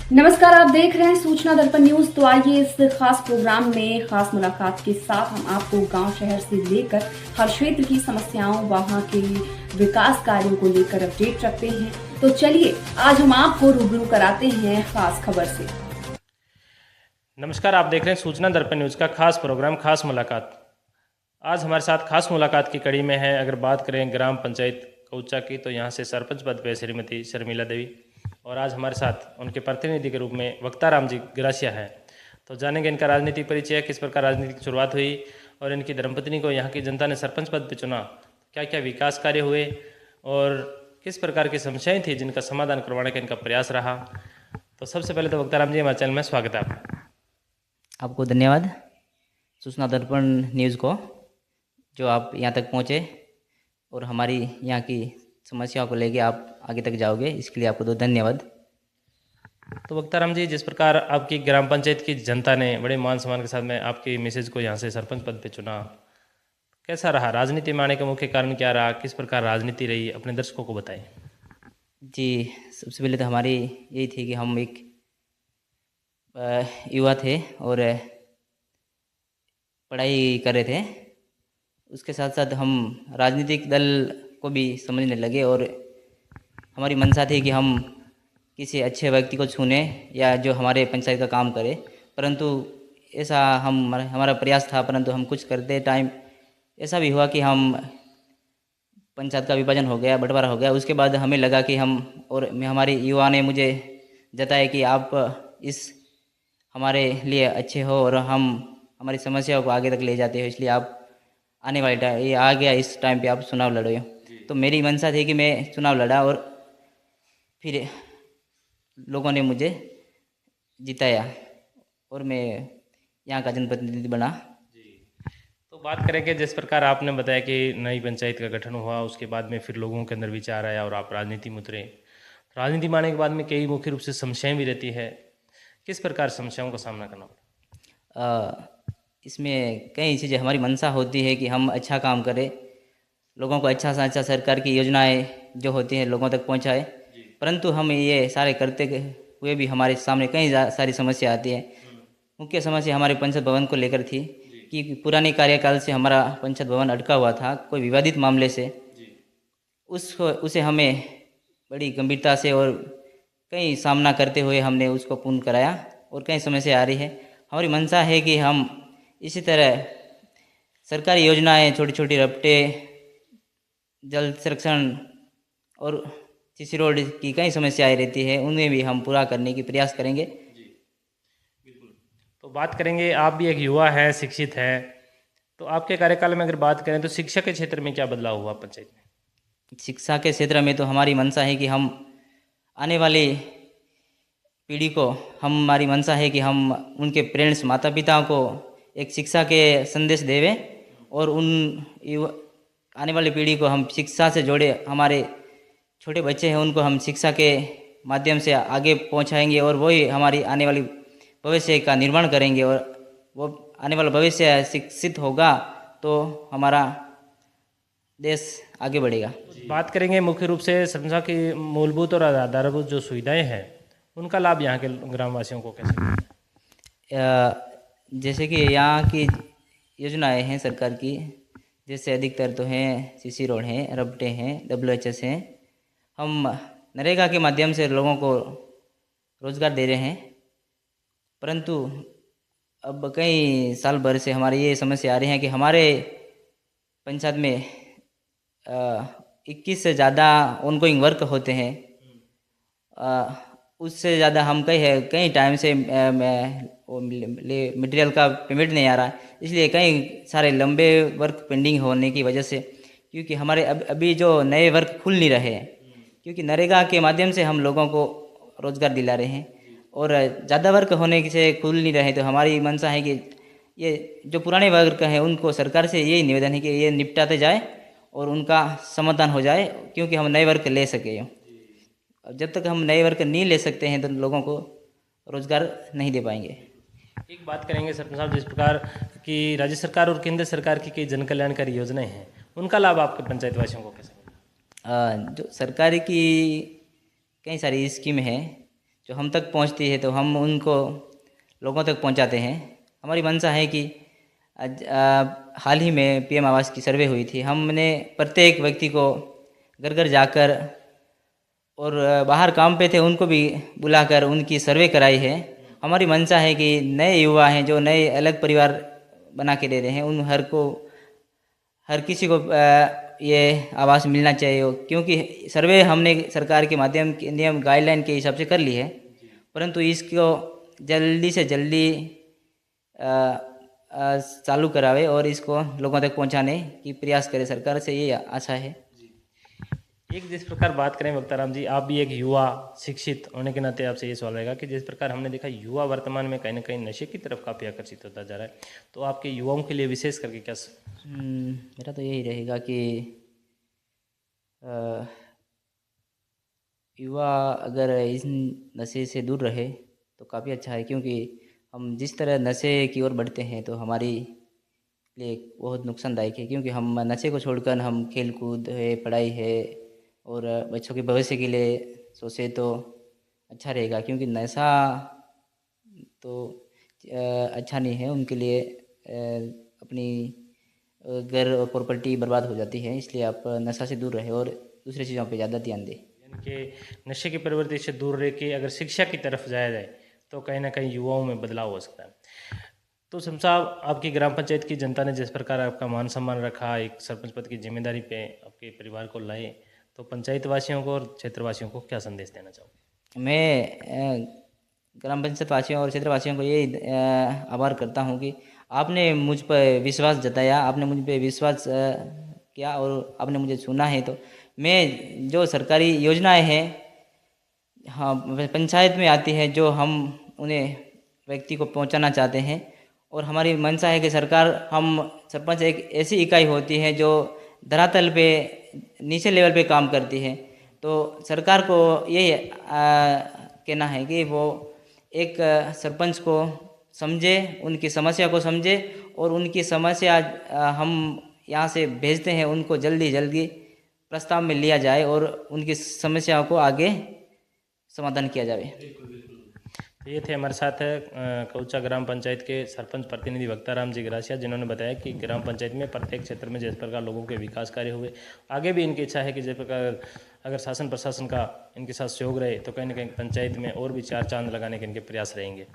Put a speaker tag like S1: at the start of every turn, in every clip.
S1: नमस्कार, आप देख रहे हैं सूचना दर्पण न्यूज। तो आइए इस खास प्रोग्राम में खास मुलाकात के साथ हम आपको गांव शहर से लेकर हर क्षेत्र की समस्याओं, वहां के विकास कार्यों को लेकर अपडेट रखते हैं। तो चलिए आज हम आपको रूबरू कराते हैं खास खबर से।
S2: नमस्कार, आप देख रहे हैं सूचना दर्पण न्यूज़ का खास प्रोग्राम खास मुलाकात। आज हमारे साथ खास मुलाकात की कड़ी में है, अगर बात करें ग्राम पंचायत कौचा की, तो यहाँ से सरपंच पद पे श्रीमती शर्मिला देवी, और आज हमारे साथ उनके प्रतिनिधि के रूप में वक्ता राम जी गिरासिया है। तो जानेंगे इनका राजनीतिक परिचय, किस प्रकार राजनीति की शुरुआत हुई और इनकी धर्मपत्नी को यहाँ की जनता ने सरपंच पद पर चुना, क्या क्या विकास कार्य हुए और किस प्रकार की समस्याएं थी जिनका समाधान करवाने का इनका प्रयास रहा। तो सबसे पहले तो वक्ता राम जी, हमारे चैनल में स्वागत है आपका।
S3: आपको धन्यवाद सूचना दर्पण न्यूज़ को, जो आप यहाँ तक पहुँचे और हमारी यहाँ की समस्याओं को लेके आप आगे तक जाओगे, इसके लिए आपको तो धन्यवाद।
S2: तो वक्ता राम जी, जिस प्रकार आपकी ग्राम पंचायत की जनता ने बड़े मान सम्मान के साथ में आपकी मिसेज को यहाँ से सरपंच पद पे चुना, कैसा रहा? राजनीति में आने का मुख्य कारण क्या रहा? किस प्रकार राजनीति रही, अपने दर्शकों को बताएं।
S3: जी, सबसे पहले तो हमारी यही थी कि हम एक युवा थे और पढ़ाई कर रहे थे। उसके साथ साथ हम राजनीतिक दल को भी समझने लगे और हमारी मंशा थी कि हम किसी अच्छे व्यक्ति को चुने या जो हमारे पंचायत का काम करे। परंतु ऐसा हमारा प्रयास था, परंतु हम कुछ करते टाइम ऐसा भी हुआ कि हम पंचायत का विभाजन हो गया, बंटवारा हो गया। उसके बाद हमें लगा कि हम और हमारे युवा ने मुझे जताया कि आप इस हमारे लिए अच्छे हो और हम हमारी समस्याओं को आगे तक ले जाते हो, इसलिए आप आने वाले टाइम ये आ गया, इस टाइम पे आप चुनाव लड़ो। तो मेरी मंशा थी कि मैं चुनाव लड़ा और फिर लोगों ने मुझे जिताया और मैं यहाँ का जनप्रतिनिधि बना।
S2: तो बात करें कि जिस प्रकार आपने बताया कि नई पंचायत का गठन हुआ, उसके बाद में फिर लोगों के अंदर विचार आया और आप राजनीति में उतरे। राजनीति में आने के बाद में कई मुख्य रूप से समस्याएं भी रहती है, किस प्रकार समस्याओं का सामना करना पड़ा?
S3: इसमें कई चीज़ें हमारी मंशा होती है कि हम अच्छा काम करें, लोगों को अच्छा से अच्छा सरकार की योजनाएं जो होती हैं लोगों तक पहुंचाए। परंतु हम ये सारे करते हुए भी हमारे सामने कई सारी समस्या आती है। मुख्य समस्या हमारे पंचायत भवन को लेकर थी कि पुराने कार्यकाल से हमारा पंचायत भवन अटका हुआ था कोई विवादित मामले से। उसे हमें बड़ी गंभीरता से और कई सामना करते हुए हमने उसको पूर्ण कराया और कई समस्या आ रही है। हमारी मंशा है कि हम इसी तरह सरकारी योजनाएं, छोटी छोटी रपटे, जल संरक्षण और सीसी रोड की कई समस्याएं रहती है, उन्हें भी हम पूरा करने की प्रयास करेंगे।
S2: तो बात करेंगे, आप भी एक युवा हैं, शिक्षित हैं, तो आपके कार्यकाल में अगर बात करें तो शिक्षा के क्षेत्र में क्या बदलाव हुआ पंचायत में?
S3: शिक्षा के क्षेत्र में तो हमारी मंशा है कि हम आने वाली पीढ़ी को, हमारी मंशा है कि हम उनके पेरेंट्स, माता पिता को एक शिक्षा के संदेश देवें और आने वाली पीढ़ी को हम शिक्षा से जोड़े। हमारे छोटे बच्चे हैं, उनको हम शिक्षा के माध्यम से आगे पहुंचाएंगे और वही हमारी आने वाली भविष्य का निर्माण करेंगे और वो आने वाला भविष्य शिक्षित होगा तो हमारा देश आगे बढ़ेगा।
S2: बात करेंगे मुख्य रूप से समझा कि मूलभूत और आधारभूत जो सुविधाएं हैं, उनका लाभ यहाँ के ग्रामवासियों को कैसे मिलेगा?
S3: जैसे कि यहाँ की योजनाएं हैं सरकार की, जैसे अधिकतर तो हैं सीसी रोड हैं, रपटे हैं, WHS हैं। हम नरेगा के माध्यम से लोगों को रोज़गार दे रहे हैं, परंतु अब कई साल भर से हमारी ये समस्या आ रही है कि हमारे पंचायत में 21 से ज़्यादा ऑनगोइंग वर्क होते हैं। उससे ज़्यादा हम कई टाइम से मटेरियल का पेमेंट नहीं आ रहा है, इसलिए कई सारे लंबे वर्क पेंडिंग होने की वजह से, क्योंकि हमारे अभी जो नए वर्क खुल नहीं रहे हैं, क्योंकि नरेगा के माध्यम से हम लोगों को रोज़गार दिला रहे हैं और ज़्यादा वर्क होने से खुल नहीं रहे। तो हमारी मंशा है कि ये जो पुराने वर्क हैं उनको सरकार से यही निवेदन है कि ये निपटाते जाए और उनका समाधान हो जाए, क्योंकि हम नए वर्क ले सकें। जब तक हम नए वर्क नहीं ले सकते हैं तो लोगों को रोज़गार नहीं दे पाएंगे।
S2: एक बात करेंगे सरपंच साहब, जिस प्रकार की राज्य सरकार और केंद्र सरकार की कई जन कल्याणकारी योजनाएं हैं, उनका लाभ आपके पंचायत वासियों को कैसे मिलेगा?
S3: जो सरकार की कई सारी स्कीम हैं, जो हम तक पहुंचती है तो हम उनको लोगों तक पहुंचाते हैं। हमारी मंशा है कि हाल ही में पीएम आवास की सर्वे हुई थी। हमने प्रत्येक व्यक्ति को घर घर जाकर और बाहर काम पे थे उनको भी बुलाकर उनकी सर्वे कराई है। हमारी मंशा है कि नए युवा हैं जो नए अलग परिवार बना के दे रहे हैं, उन हर किसी को ये आवास मिलना चाहिए, क्योंकि सर्वे हमने सरकार के माध्यम के नियम गाइडलाइन के हिसाब से कर ली है, परंतु इसको जल्दी से जल्दी चालू करावे और इसको लोगों तक पहुंचाने की प्रयास करे, सरकार से ये आशा है।
S2: एक जिस प्रकार बात करें वक्ताराम जी, आप भी एक युवा शिक्षित होने के नाते आपसे ये सवाल रहेगा कि जिस प्रकार हमने देखा युवा वर्तमान में कहीं ना कहीं नशे की तरफ काफ़ी आकर्षित होता जा रहा है, तो आपके युवाओं के लिए विशेष करके क्या
S3: मेरा तो यही रहेगा कि युवा अगर इस नशे से दूर रहे तो काफ़ी अच्छा है, क्योंकि हम जिस तरह नशे की ओर बढ़ते हैं तो हमारी लिए बहुत नुकसानदायक है, क्योंकि हम नशे को छोड़कर हम खेल कूद है, पढ़ाई है और बच्चों के भविष्य के लिए सोचे तो अच्छा रहेगा, क्योंकि नशा तो अच्छा नहीं है उनके लिए। अपनी घर और प्रॉपर्टी बर्बाद हो जाती है, इसलिए आप नशा से दूर रहे और दूसरी चीज़ों पे ज़्यादा ध्यान दें।
S2: यानी कि नशे की प्रवृत्ति से दूर रह के अगर शिक्षा की तरफ जाया जाए तो कहीं ना कहीं युवाओं में बदलाव हो सकता है। तो शम साहब, आपकी ग्राम पंचायत की जनता ने जिस प्रकार आपका मान सम्मान रखा, एक सरपंच पद की जिम्मेदारी पे आपके परिवार को लाए, तो पंचायत वासियों को और क्षेत्रवासियों को क्या संदेश देना चाहोगे?
S3: मैं ग्राम पंचायत वासियों और क्षेत्रवासियों को ये आभार करता हूँ कि आपने मुझ पर विश्वास जताया, आपने मुझ पर विश्वास किया और आपने मुझे सुना है। तो मैं जो सरकारी योजनाएं हैं हाँ पंचायत में आती है, जो हम उन्हें व्यक्ति को पहुंचाना चाहते हैं, और हमारी मंशा है कि हम सरपंच एक ऐसी इकाई होती है जो धरातल पे नीचे लेवल पे काम करती है। तो सरकार को ये कहना है कि वो एक सरपंच को समझे, उनकी समस्या को समझे और उनकी समस्या हम यहाँ से भेजते हैं, उनको जल्दी प्रस्ताव में लिया जाए और उनकी समस्याओं को आगे समाधान किया जाए।
S2: ये थे हमारे साथ कौचा ग्राम पंचायत के सरपंच प्रतिनिधि वक्ताराम जी ग्रासिया, जिन्होंने बताया कि ग्राम पंचायत में प्रत्येक क्षेत्र में जिस प्रकार लोगों के विकास कार्य हुए, आगे भी इनकी इच्छा है कि जिस प्रकार अगर शासन प्रशासन का इनके साथ सहयोग रहे तो कहीं ना कहीं पंचायत में और भी 4 चांद लगाने के इनके प्रयास रहेंगे।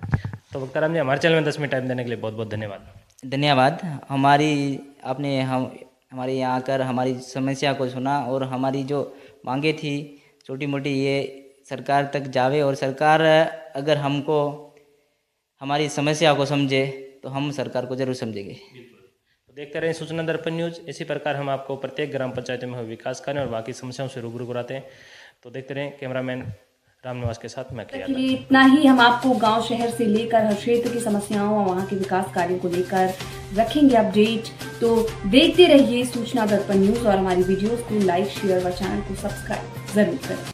S2: तो वक्ताराम जी, हमारे चैनल में 10 मिनट टाइम देने के लिए बहुत बहुत धन्यवाद।
S3: धन्यवाद। आपने हमारे यहाँ आकर हमारी समस्या को सुना और हमारी जो मांगे थी छोटी मोटी, ये सरकार तक जावे और सरकार अगर हमको हमारी समस्या को समझे तो हम सरकार को जरूर समझेंगे।
S2: तो देखते रहें सूचना दर्पण न्यूज़। इसी प्रकार हम आपको प्रत्येक ग्राम पंचायत में हुए विकास कार्य और बाकी समस्याओं से रूबरू कराते हैं। तो देखते रहें। कैमरामैन रामनिवास के साथ मैं किया।
S1: इतना ही हम आपको गांव शहर से लेकर हर क्षेत्र की समस्याओं और वहां के विकास कार्यों को लेकर रखेंगे अपडेट। तो देखते रहिए सूचना दर्पण न्यूज़ और हमारी वीडियोस को लाइक शेयर व चैनल को सब्सक्राइब जरूर करें।